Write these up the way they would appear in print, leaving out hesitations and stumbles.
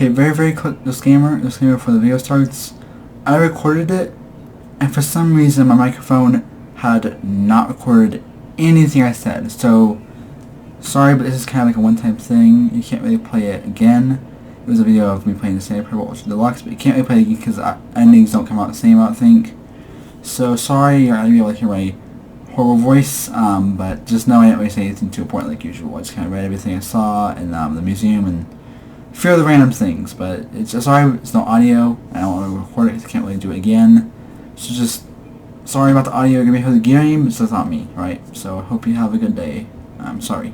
Okay, very quick disclaimer before the video starts. I recorded it, and for some reason my microphone had not recorded anything I said, so sorry, but this is kind of like a one-time thing. You can't really play it again. It was a video of me playing the Stanley which is Deluxe, but you can't really play it again because endings don't come out the same, I don't think. So sorry, you're not going to be able to hear my horrible voice, but just know I didn't really say anything too important like usual. I just kind of read everything I saw in the museum and a few other random things, but it's just sorry, it's no audio. I don't want to record it because I can't really do it again. So just sorry about the audio you're going to be hearing the game, it's just not me, right? So I hope you have a good day. I'm sorry.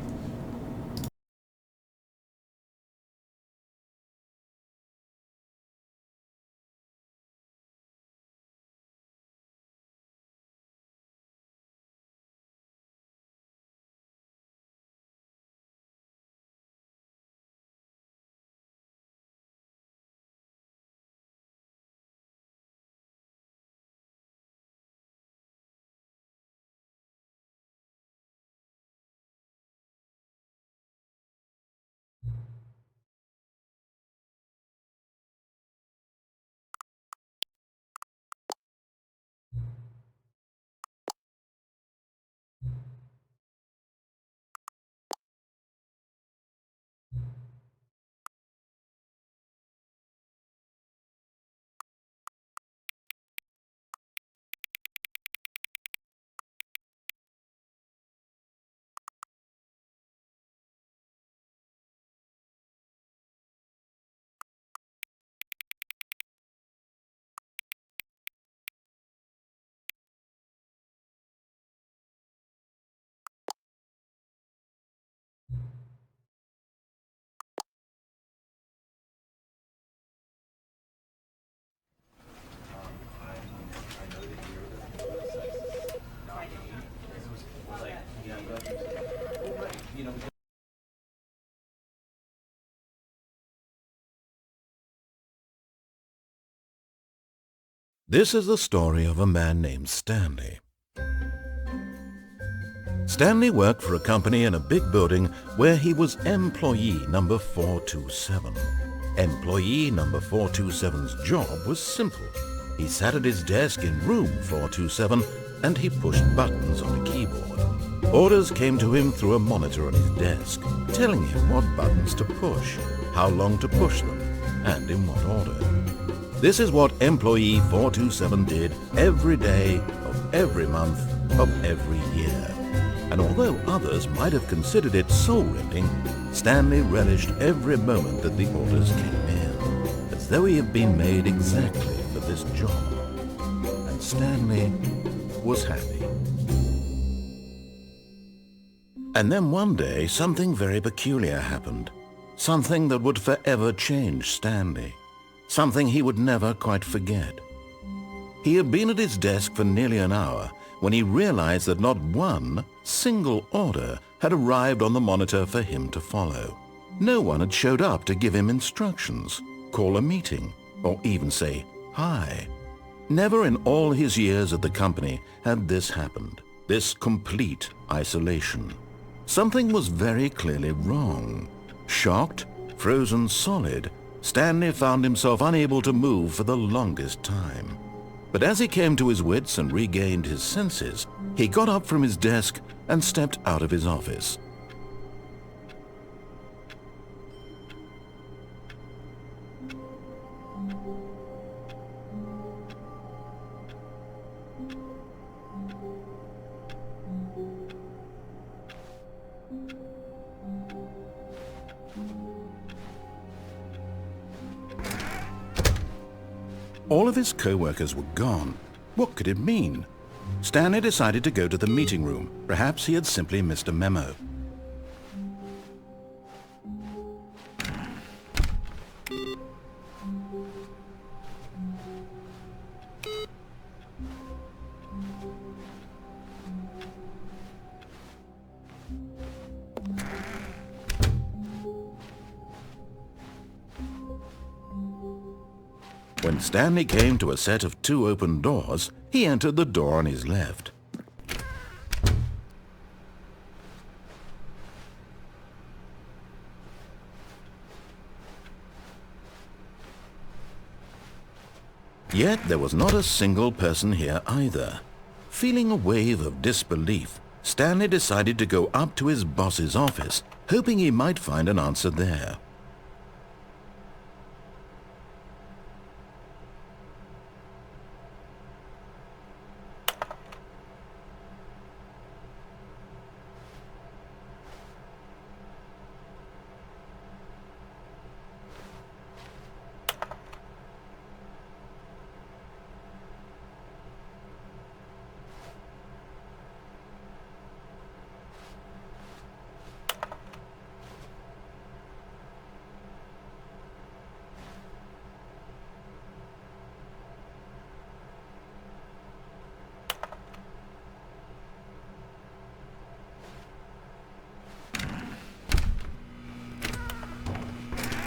This is the story of a man named Stanley. Stanley worked for a company in a big building where he was employee number 427. Employee number 427's job was simple. He sat at his desk in room 427 and he pushed buttons on a keyboard. Orders came to him through a monitor on his desk, telling him what buttons to push, how long to push them, and in what order. This is what employee 427 did every day of every month of every year. And although others might have considered it soul-ripping, Stanley relished every moment that the orders came in, as though he had been made exactly for this job. And Stanley was happy. And then one day, something very peculiar happened. Something that would forever change Stanley. Something he would never quite forget. He had been at his desk for nearly an hour when he realized that not one single order had arrived on the monitor for him to follow. No one had showed up to give him instructions, call a meeting, or even say hi. Never in all his years at the company had this happened, this complete isolation. Something was very clearly wrong. Shocked, frozen solid, Stanley found himself unable to move for the longest time. But as he came to his wits and regained his senses, he got up from his desk and stepped out of his office. All of his co-workers were gone. What could it mean? Stanley decided to go to the meeting room. Perhaps he had simply missed a memo. When Stanley came to a set of 2 open doors, he entered the door on his left. Yet there was not a single person here either. Feeling a wave of disbelief, Stanley decided to go up to his boss's office, hoping he might find an answer there.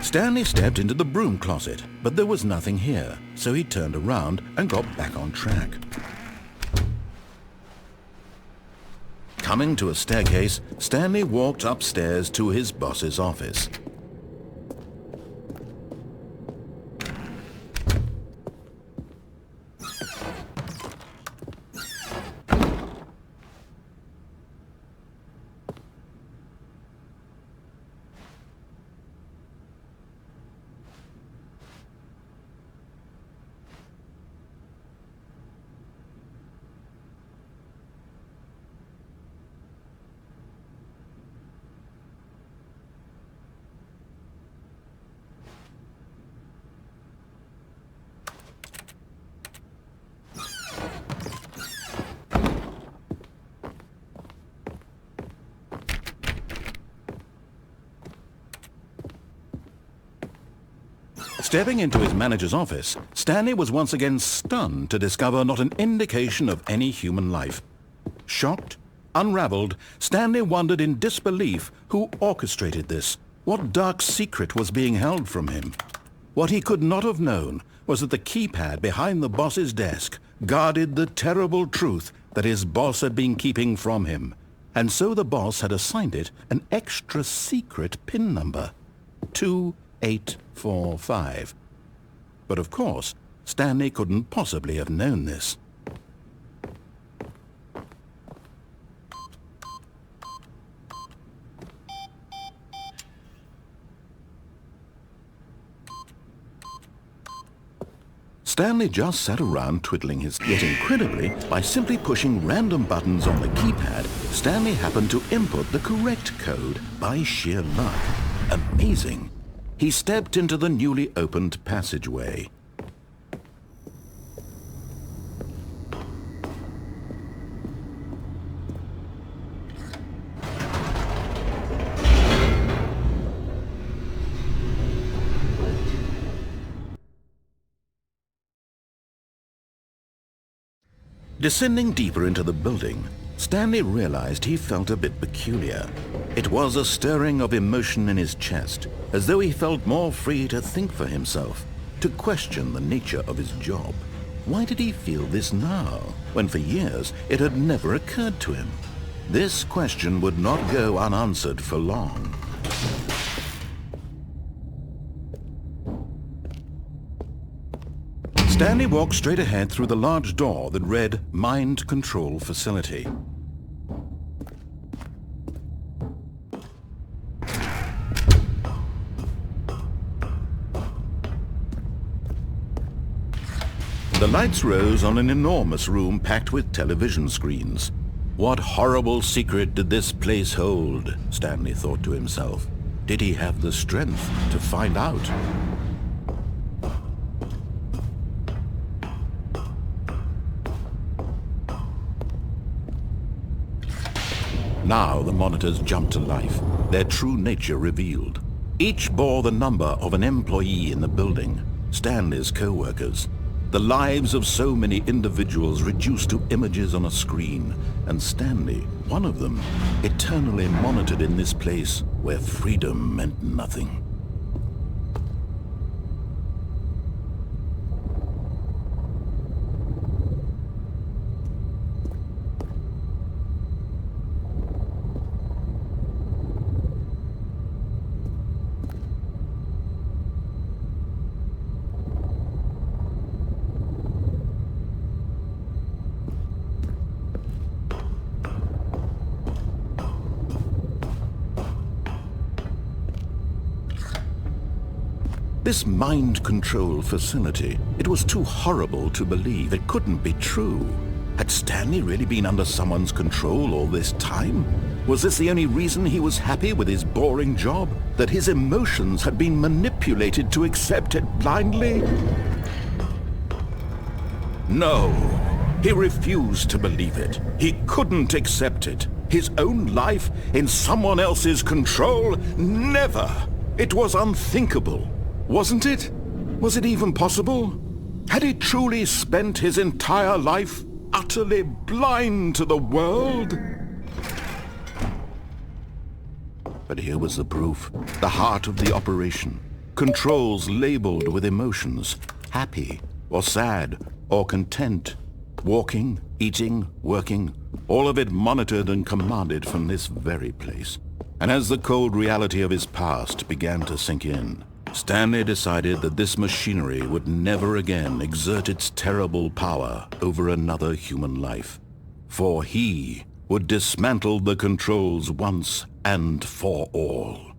Stanley stepped into the broom closet, but there was nothing here, so he turned around and got back on track. Coming to a staircase, Stanley walked upstairs to his boss's office. Stepping into his manager's office, Stanley was once again stunned to discover not an indication of any human life. Shocked, unraveled, Stanley wondered in disbelief who orchestrated this. What dark secret was being held from him? What he could not have known was that the keypad behind the boss's desk guarded the terrible truth that his boss had been keeping from him. And so the boss had assigned it an extra secret PIN number. 2845. But of course, Stanley couldn't possibly have known this. Stanley just sat around twiddling his... Yet incredibly, by simply pushing random buttons on the keypad, Stanley happened to input the correct code by sheer luck. Amazing. He stepped into the newly opened passageway. Descending deeper into the building, Stanley realized he felt a bit peculiar. It was a stirring of emotion in his chest, as though he felt more free to think for himself, to question the nature of his job. Why did he feel this now, when for years it had never occurred to him? This question would not go unanswered for long. Stanley walked straight ahead through the large door that read Mind Control Facility. The lights rose on an enormous room packed with television screens. What horrible secret did this place hold? Stanley thought to himself. Did he have the strength to find out? Now the monitors jumped to life, their true nature revealed. Each bore the number of an employee in the building, Stanley's co-workers. The lives of so many individuals reduced to images on a screen, and Stanley, one of them, eternally monitored in this place where freedom meant nothing. This mind control facility, it was too horrible to believe. It couldn't be true. Had Stanley really been under someone's control all this time? Was this the only reason he was happy with his boring job? That his emotions had been manipulated to accept it blindly? No, he refused to believe it. He couldn't accept it. His own life in someone else's control? Never! It was unthinkable. Wasn't it? Was it even possible? Had he truly spent his entire life utterly blind to the world? But here was the proof. The heart of the operation. Controls labeled with emotions. Happy, or sad, or content. Walking, eating, working. All of it monitored and commanded from this very place. And as the cold reality of his past began to sink in, Stanley decided that this machinery would never again exert its terrible power over another human life. For he would dismantle the controls once and for all.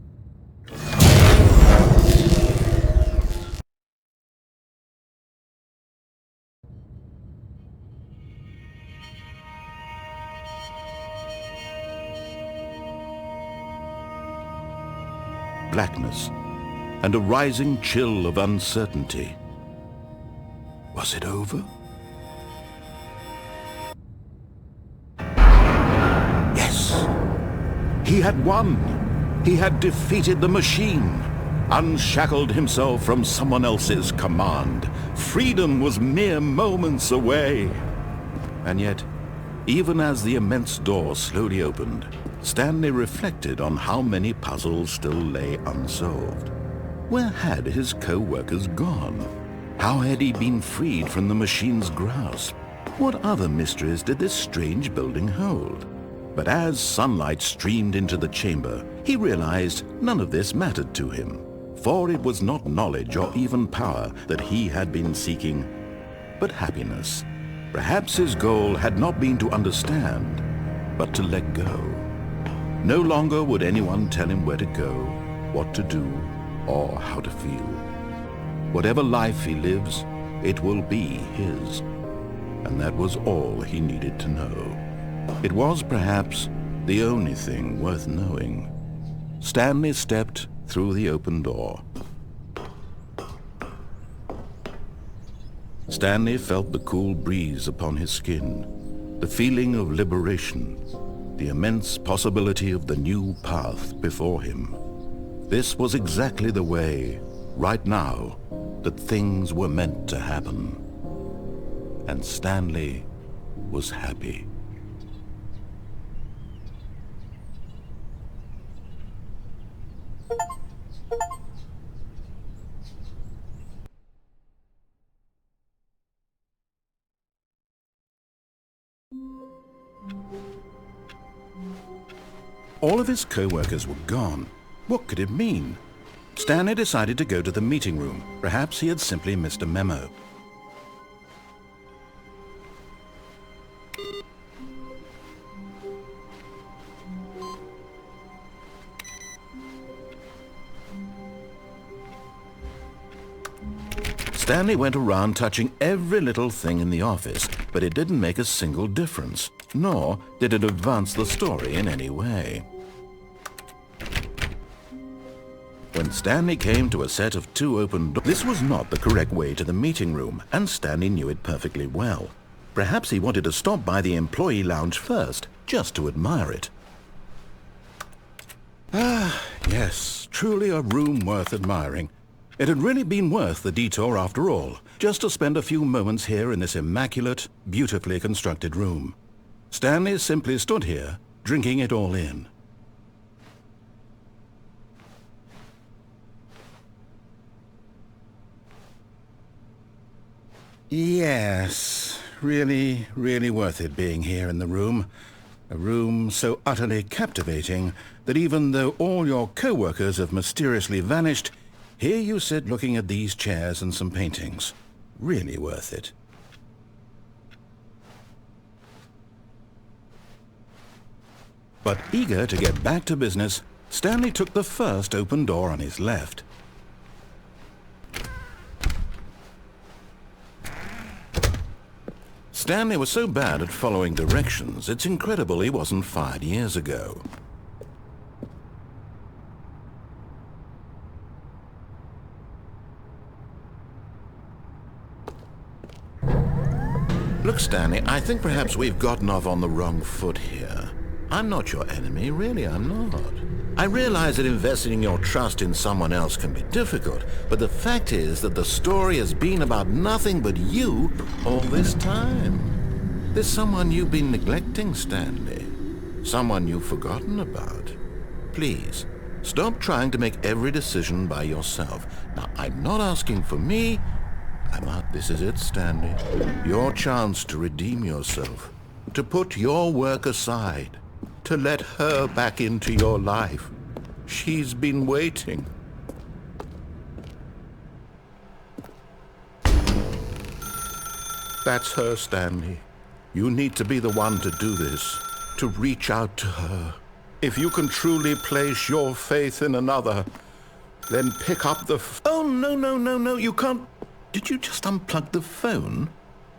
Blackness and a rising chill of uncertainty. Was it over? Yes! He had won! He had defeated the machine! Unshackled himself from someone else's command. Freedom was mere moments away! And yet, even as the immense door slowly opened, Stanley reflected on how many puzzles still lay unsolved. Where had his co-workers gone? How had he been freed from the machine's grasp? What other mysteries did this strange building hold? But as sunlight streamed into the chamber, he realized none of this mattered to him, for it was not knowledge or even power that he had been seeking, but happiness. Perhaps his goal had not been to understand, but to let go. No longer would anyone tell him where to go, what to do, or how to feel. Whatever life he lives, it will be his. And that was all he needed to know. It was perhaps the only thing worth knowing. Stanley stepped through the open door. Stanley felt the cool breeze upon his skin, the feeling of liberation, the immense possibility of the new path before him. This was exactly the way, right now, that things were meant to happen. And Stanley was happy. All of his co-workers were gone. What could it mean? Stanley decided to go to the meeting room. Perhaps he had simply missed a memo. Stanley went around touching every little thing in the office, but it didn't make a single difference, nor did it advance the story in any way. When Stanley came to a set of two open doors, this was not the correct way to the meeting room, and Stanley knew it perfectly well. Perhaps he wanted to stop by the employee lounge first, just to admire it. Ah, yes, truly a room worth admiring. It had really been worth the detour after all, just to spend a few moments here in this immaculate, beautifully constructed room. Stanley simply stood here, drinking it all in. Yes, really, really worth it being here in the room. A room so utterly captivating that even though all your co-workers have mysteriously vanished, here you sit looking at these chairs and some paintings. Really worth it. But eager to get back to business, Stanley took the first open door on his left. Stanley was so bad at following directions, it's incredible he wasn't fired years ago. Look, Stanley, I think perhaps we've gotten off on the wrong foot here. I'm not your enemy, really, I'm not. I realize that investing your trust in someone else can be difficult, but the fact is that the story has been about nothing but you all this time. There's someone you've been neglecting, Stanley. Someone you've forgotten about. Please, stop trying to make every decision by yourself. Now, I'm not asking for me. This is it, Stanley. Your chance to redeem yourself. To put your work aside. To let her back into your life. She's been waiting. That's her, Stanley. You need to be the one to do this. To reach out to her. If you can truly place your faith in another, then pick up the Oh, no, you can't. Did you just unplug the phone?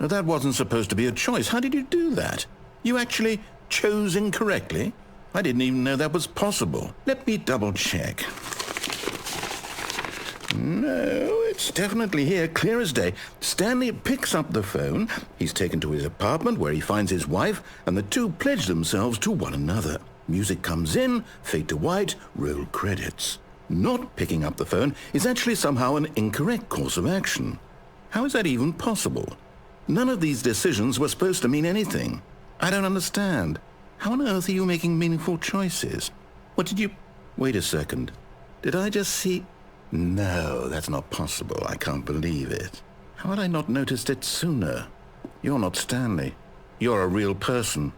No, that wasn't supposed to be a choice. How did you do that? You actually chose incorrectly? I didn't even know that was possible. Let me double check. No, it's definitely here, clear as day. Stanley picks up the phone. He's taken to his apartment where he finds his wife, and the two pledge themselves to one another. Music comes in, fade to white, roll credits. Not picking up the phone is actually somehow an incorrect course of action. How is that even possible? None of these decisions were supposed to mean anything. I don't understand. How on earth are you making meaningful choices? What did you... Wait a second. Did I just see... No, that's not possible. I can't believe it. How had I not noticed it sooner? You're not Stanley. You're a real person.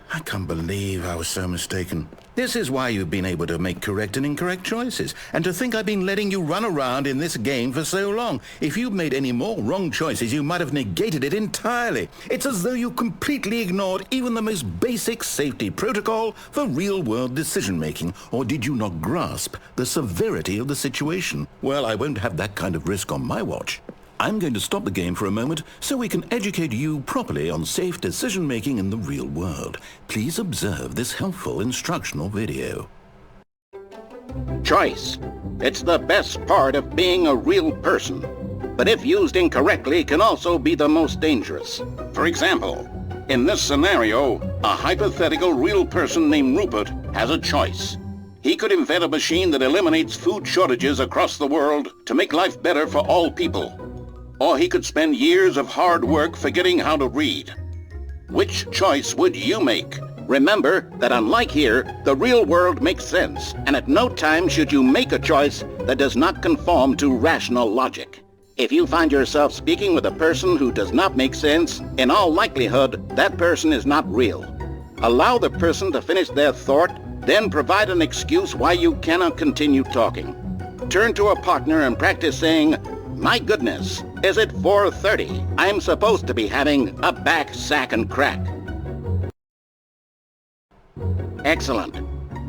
I can't believe I was so mistaken. This is why you've been able to make correct and incorrect choices. And to think I've been letting you run around in this game for so long. If you'd made any more wrong choices, you might have negated it entirely. It's as though you completely ignored even the most basic safety protocol for real-world decision-making. Or did you not grasp the severity of the situation? Well, I won't have that kind of risk on my watch. I'm going to stop the game for a moment so we can educate you properly on safe decision-making in the real world. Please observe this helpful instructional video. Choice. It's the best part of being a real person. But if used incorrectly, can also be the most dangerous. For example, in this scenario, a hypothetical real person named Rupert has a choice. He could invent a machine that eliminates food shortages across the world to make life better for all people. Or he could spend years of hard work forgetting how to read. Which choice would you make? Remember that unlike here, the real world makes sense, and at no time should you make a choice that does not conform to rational logic. If you find yourself speaking with a person who does not make sense, in all likelihood, that person is not real. Allow the person to finish their thought, then provide an excuse why you cannot continue talking. Turn to a partner and practice saying, "My goodness, is it 4:30? I'm supposed to be having a back, sack, and crack." Excellent.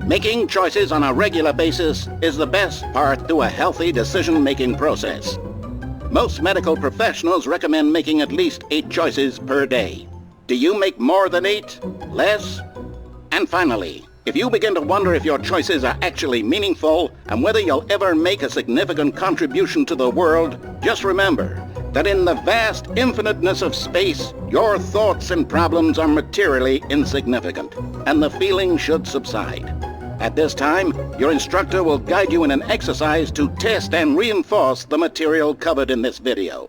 Making choices on a regular basis is the best part to a healthy decision-making process. Most medical professionals recommend making at least 8 choices per day. Do you make more than 8? Less? And finally, if you begin to wonder if your choices are actually meaningful and whether you'll ever make a significant contribution to the world, just remember that in the vast infiniteness of space, your thoughts and problems are materially insignificant, and the feeling should subside. At this time, your instructor will guide you in an exercise to test and reinforce the material covered in this video.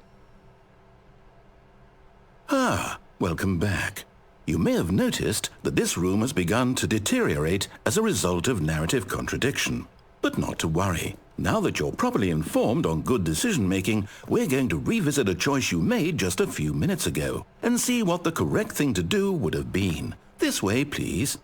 Welcome back. You may have noticed that this room has begun to deteriorate as a result of narrative contradiction. But not to worry. Now that you're properly informed on good decision-making, we're going to revisit a choice you made just a few minutes ago and see what the correct thing to do would have been. This way, please.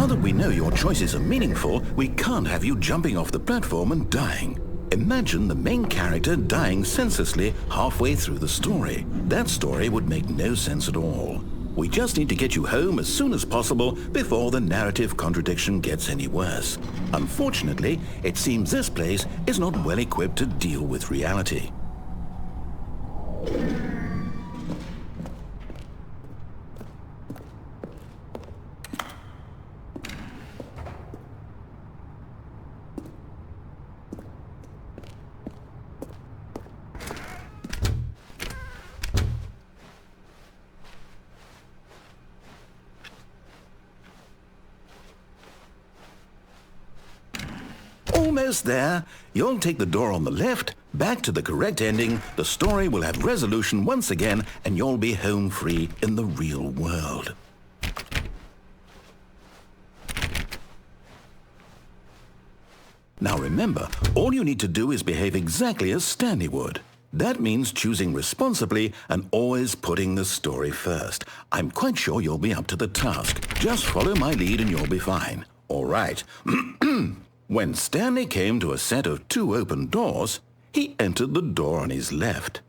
that we know your choices are meaningful, we can't have you jumping off the platform and dying. Imagine the main character dying senselessly halfway through the story. That story would make no sense at all. We just need to get you home as soon as possible before the narrative contradiction gets any worse. Unfortunately, it seems this place is not well equipped to deal with reality. Almost there. You'll take the door on the left, back to the correct ending, the story will have resolution once again, and you'll be home free in the real world. Now remember, all you need to do is behave exactly as Stanley would. That means choosing responsibly and always putting the story first. I'm quite sure you'll be up to the task. Just follow my lead and you'll be fine. All right. When Stanley came to a set of 2 open doors, he entered the door on his left.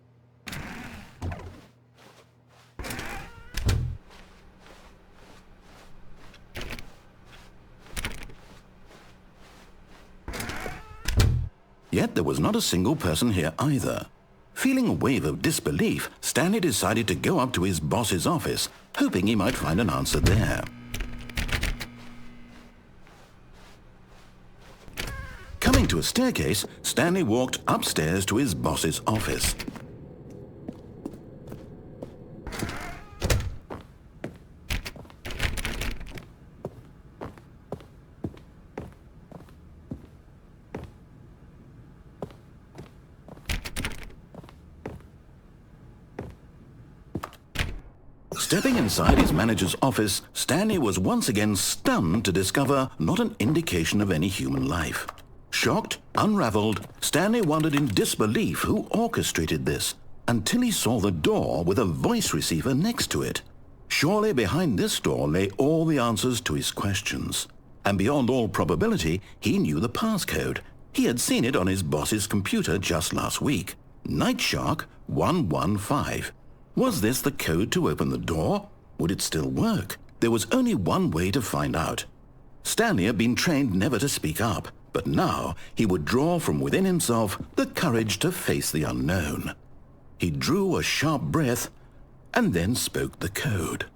Yet there was not a single person here either. Feeling a wave of disbelief, Stanley decided to go up to his boss's office, hoping he might find an answer there. Coming to a staircase, Stanley walked upstairs to his boss's office. Stepping inside his manager's office, Stanley was once again stunned to discover not an indication of any human life. Shocked, unraveled, Stanley wondered in disbelief who orchestrated this, until he saw the door with a voice receiver next to it. Surely behind this door lay all the answers to his questions. And beyond all probability, he knew the passcode. He had seen it on his boss's computer just last week. Nightshark 115. Was this the code to open the door? Would it still work? There was only one way to find out. Stanley had been trained never to speak up, but now he would draw from within himself the courage to face the unknown. He drew a sharp breath and then spoke the code.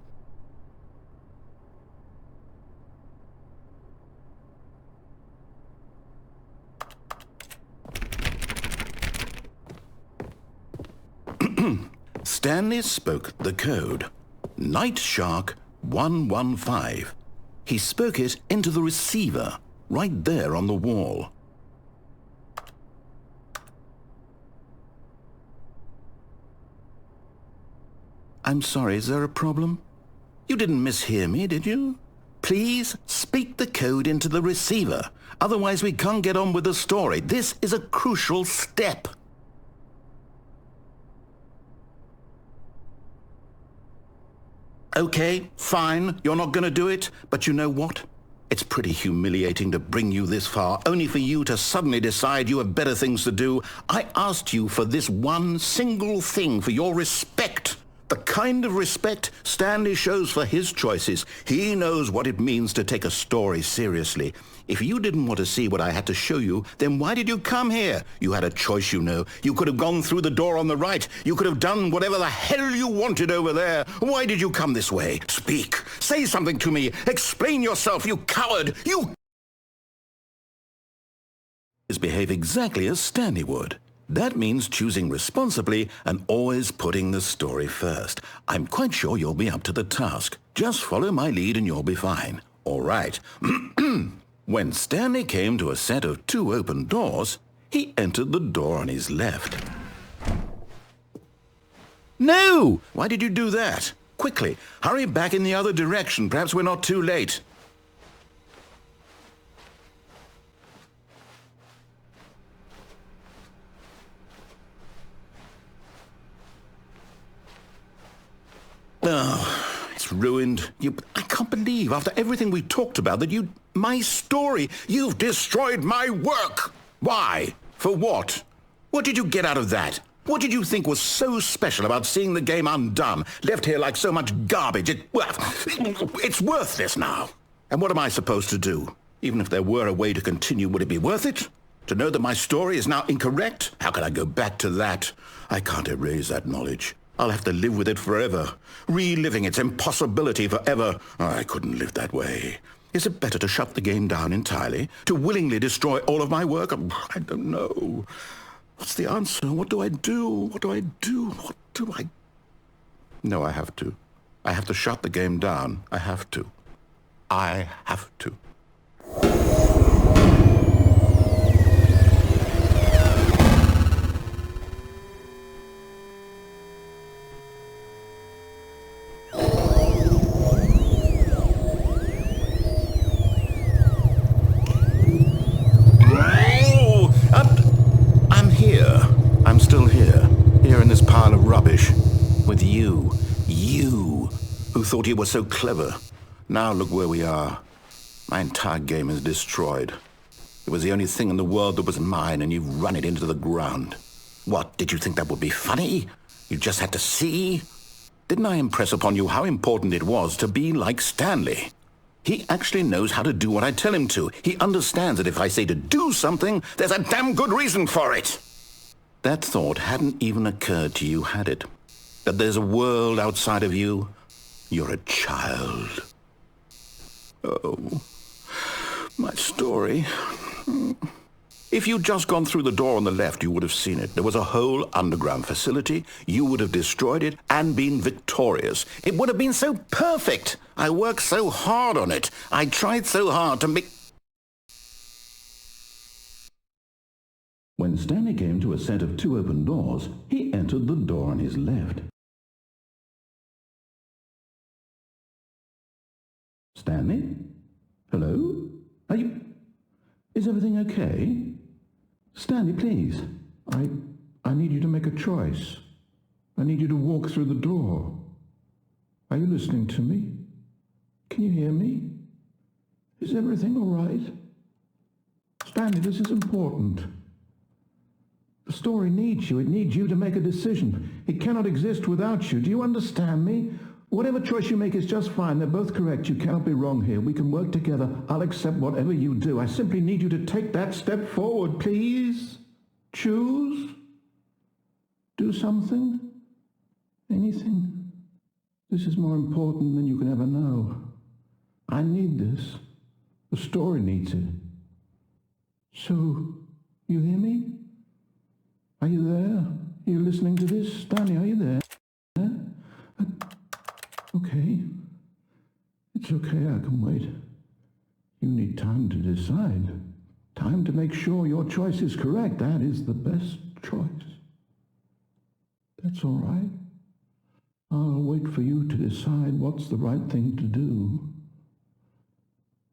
Stanley spoke the code. Nightshark 115. He spoke it into the receiver, right there on the wall. I'm sorry, is there a problem? You didn't mishear me, did you? Please speak the code into the receiver. Otherwise we can't get on with the story. This is a crucial step. Okay, fine, you're not going to do it, but you know what? It's pretty humiliating to bring you this far, only for you to suddenly decide you have better things to do. I asked you for this one single thing, for your respect. The kind of respect Stanley shows for his choices. He knows what it means to take a story seriously. If you didn't want to see what I had to show you, then why did you come here? You had a choice, you know. You could have gone through the door on the right. You could have done whatever the hell you wanted over there. Why did you come this way? Speak. Say something to me. Explain yourself, you coward. You behave exactly as Stanley would. That means choosing responsibly and always putting the story first. I'm quite sure you'll be up to the task. Just follow my lead and you'll be fine. All right. When Stanley came to a set of 2 open doors, he entered the door on his left. No! Why did you do that? Quickly, hurry back in the other direction. Perhaps we're not too late. Oh, it's it's ruined. I can't believe, after everything we talked about, that my story, you've destroyed my work. Why? For what? What did you get out of that? What did you think was so special about seeing the game undone, left here like so much garbage? It's worthless now. And what am I supposed to do? Even if there were a way to continue, would it be worth it? To know that my story is now incorrect? How can I go back to that? I can't erase that knowledge. I'll have to live with it forever, reliving its impossibility forever. I couldn't live that way. Is it better to shut the game down entirely? To willingly destroy all of my work? I don't know. What's the answer? What do I do? What do I do? What do I... No, I have to. I have to shut the game down. I have to. I have to. I'm still here in this pile of rubbish, with you, who thought you were so clever. Now look where we are. My entire game is destroyed. It was the only thing in the world that was mine, and you've run it into the ground. What, did you think that would be funny? You just had to see? Didn't I impress upon you how important it was to be like Stanley? He actually knows how to do what I tell him to. He understands that if I say to do something, there's a damn good reason for it. That thought hadn't even occurred to you, had it? That there's a world outside of you? You're a child. Oh, my story. If you'd just gone through the door on the left, you would have seen it. There was a whole underground facility. You would have destroyed it and been victorious. It would have been so perfect. I worked so hard on it. I tried so hard to make... When Stanley came to a set of 2 open doors, he entered the door on his left. Stanley? Hello? Are you... Is everything okay? Stanley, please. I need you to make a choice. I need you to walk through the door. Are you listening to me? Can you hear me? Is everything all right? Stanley, this is important. The story needs you. It needs you to make a decision. It cannot exist without you. Do you understand me? Whatever choice you make is just fine. They're both correct. You cannot be wrong here. We can work together. I'll accept whatever you do. I simply need you to take that step forward, please. Choose. Do something. Anything. This is more important than you can ever know. I need this. The story needs it. So, you hear me? Are you there? Are you listening to this? Stanley, are you there? Okay. It's okay, I can wait. You need time to decide. Time to make sure your choice is correct. That is the best choice. That's all right. I'll wait for you to decide what's the right thing to do.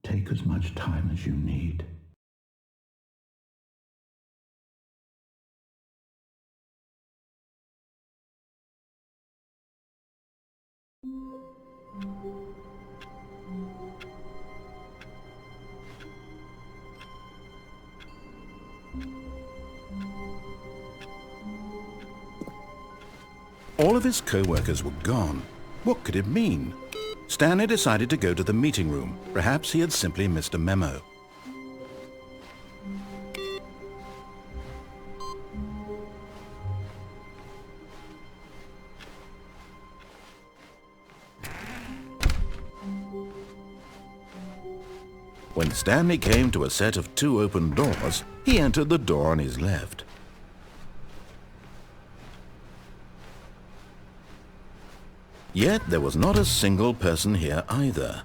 Take as much time as you need. All of his co-workers were gone. What could it mean? Stanley decided to go to the meeting room. Perhaps he had simply missed a memo. When Stanley came to a set of 2 open doors, he entered the door on his left. Yet there was not a single person here either.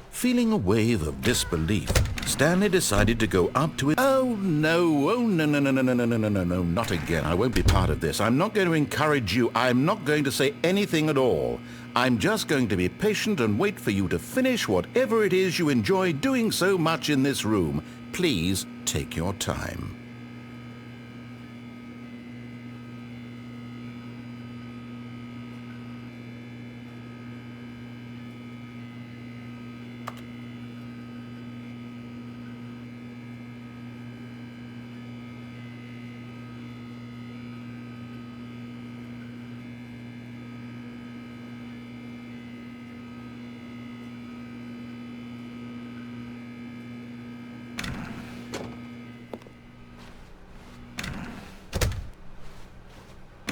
Feeling a wave of disbelief, Stanley decided to go up to it. Oh no, no, not again. I won't be part of this. I'm not going to encourage you. I'm not going to say anything at all. I'm just going to be patient and wait for you to finish whatever it is you enjoy doing so much in this room. Please take your time.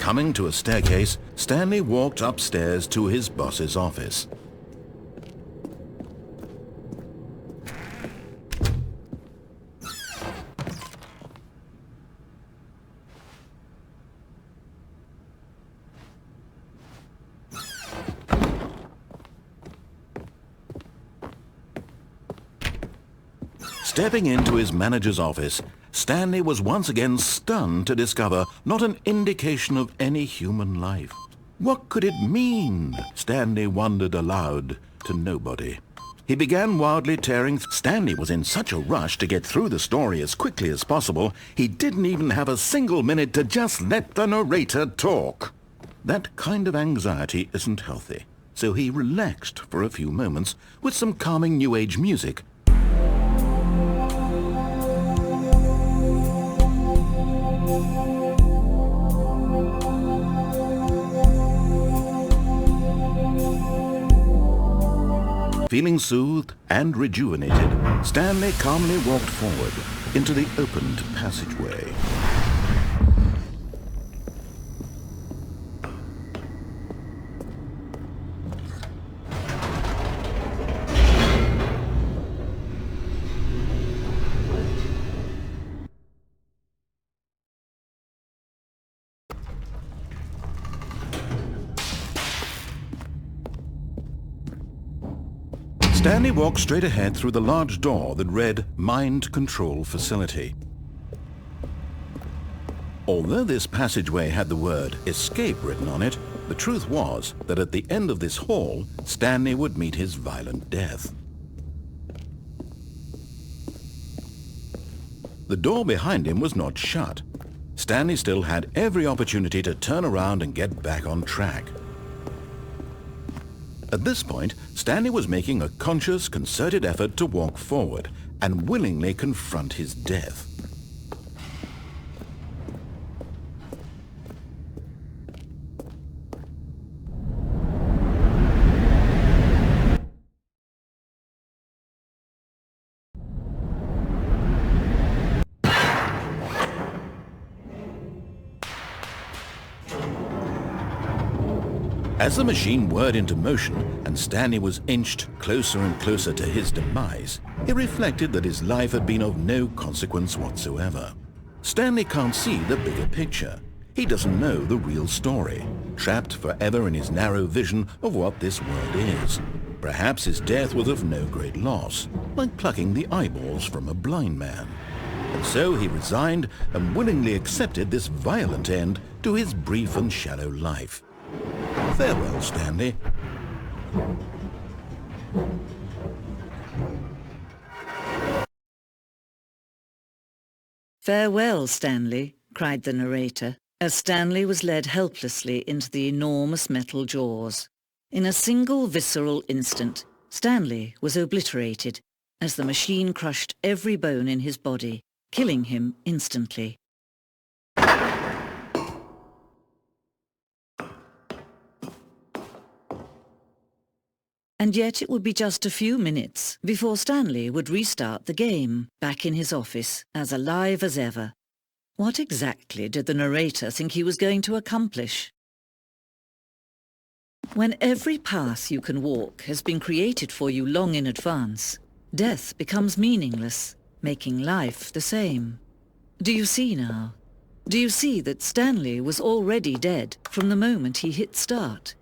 Coming to a staircase, Stanley walked upstairs to his boss's office. Stepping into his manager's office, Stanley was once again stunned to discover not an indication of any human life. What could it mean? Stanley wondered aloud to nobody. He began wildly tearing. Stanley was in such a rush to get through the story as quickly as possible, he didn't even have a single minute to just let the narrator talk. That kind of anxiety isn't healthy, so he relaxed for a few moments with some calming New Age music. Feeling soothed and rejuvenated, Stanley calmly walked forward into the opened passageway. Stanley walked straight ahead through the large door that read Mind Control Facility. Although this passageway had the word Escape written on it, the truth was that at the end of this hall, Stanley would meet his violent death. The door behind him was not shut. Stanley still had every opportunity to turn around and get back on track. At this point, Stanley was making a conscious, concerted effort to walk forward and willingly confront his death. As the machine whirred into motion and Stanley was inched closer and closer to his demise, he reflected that his life had been of no consequence whatsoever. Stanley can't see the bigger picture. He doesn't know the real story, trapped forever in his narrow vision of what this world is. Perhaps his death was of no great loss, like plucking the eyeballs from a blind man. And so he resigned and willingly accepted this violent end to his brief and shallow life. Farewell, Stanley. Farewell, Stanley, cried the narrator, as Stanley was led helplessly into the enormous metal jaws. In a single visceral instant, Stanley was obliterated as the machine crushed every bone in his body, killing him instantly. And yet it would be just a few minutes before Stanley would restart the game, back in his office, as alive as ever. What exactly did the narrator think he was going to accomplish? When every path you can walk has been created for you long in advance, death becomes meaningless, making life the same. Do you see now? Do you see that Stanley was already dead from the moment he hit start?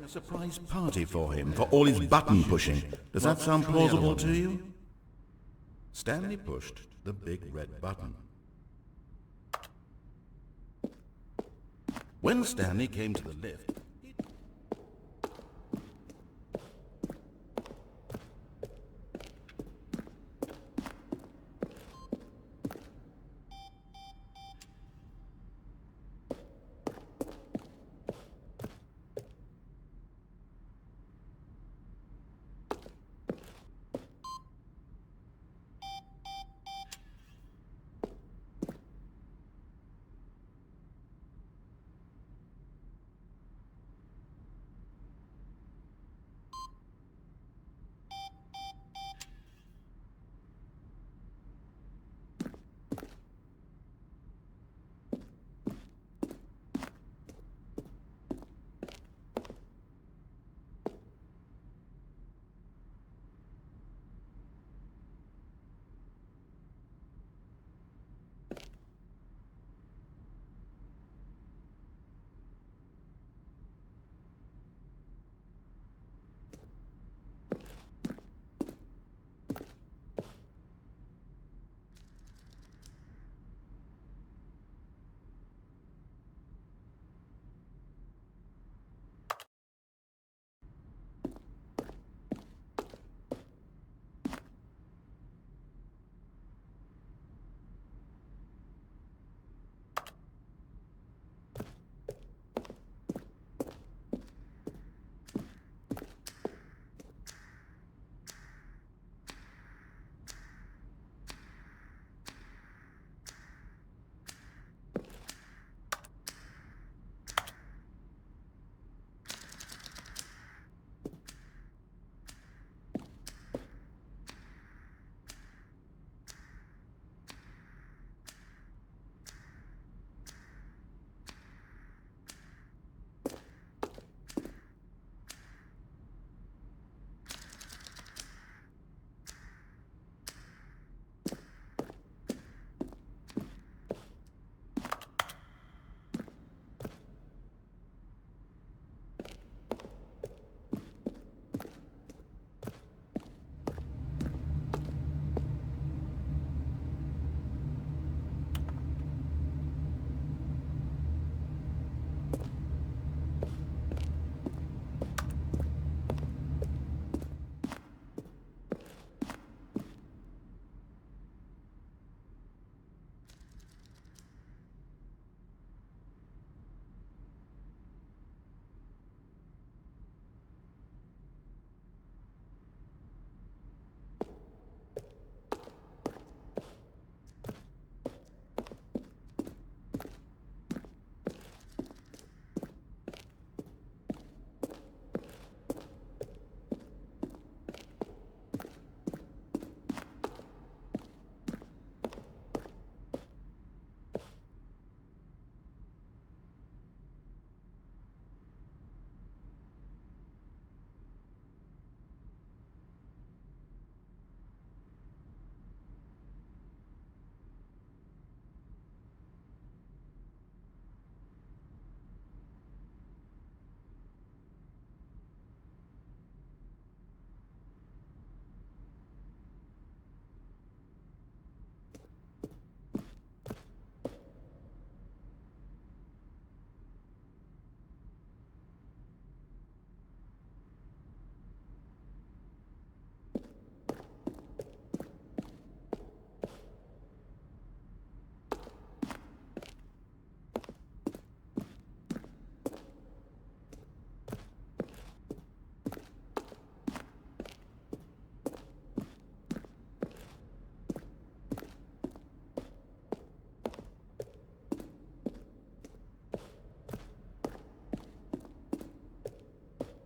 a surprise party for him for all his button pushing. Does that sound plausible to you? Stanley pushed the big red button. When Stanley came to the lift,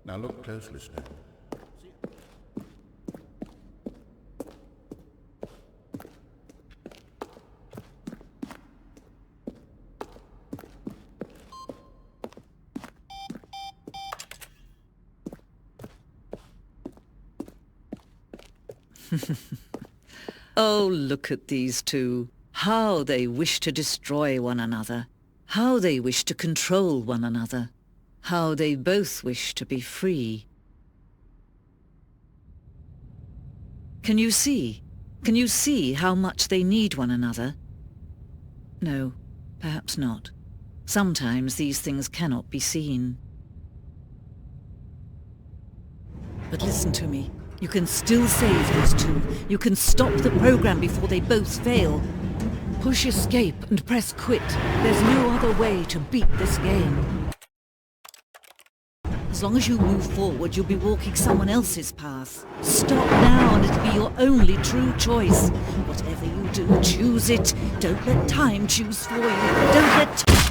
now look closely, Stanley. Oh, look at these two. How they wish to destroy one another. How they wish to control one another. How they both wish to be free. Can you see? Can you see how much they need one another? No, perhaps not. Sometimes these things cannot be seen. But listen to me. You can still save these two. You can stop the program before they both fail. Push escape and press quit. There's no other way to beat this game. As long as you move forward, you'll be walking someone else's path. Stop now and it'll be your only true choice. Whatever you do, choose it. Don't let time choose for you. Don't let...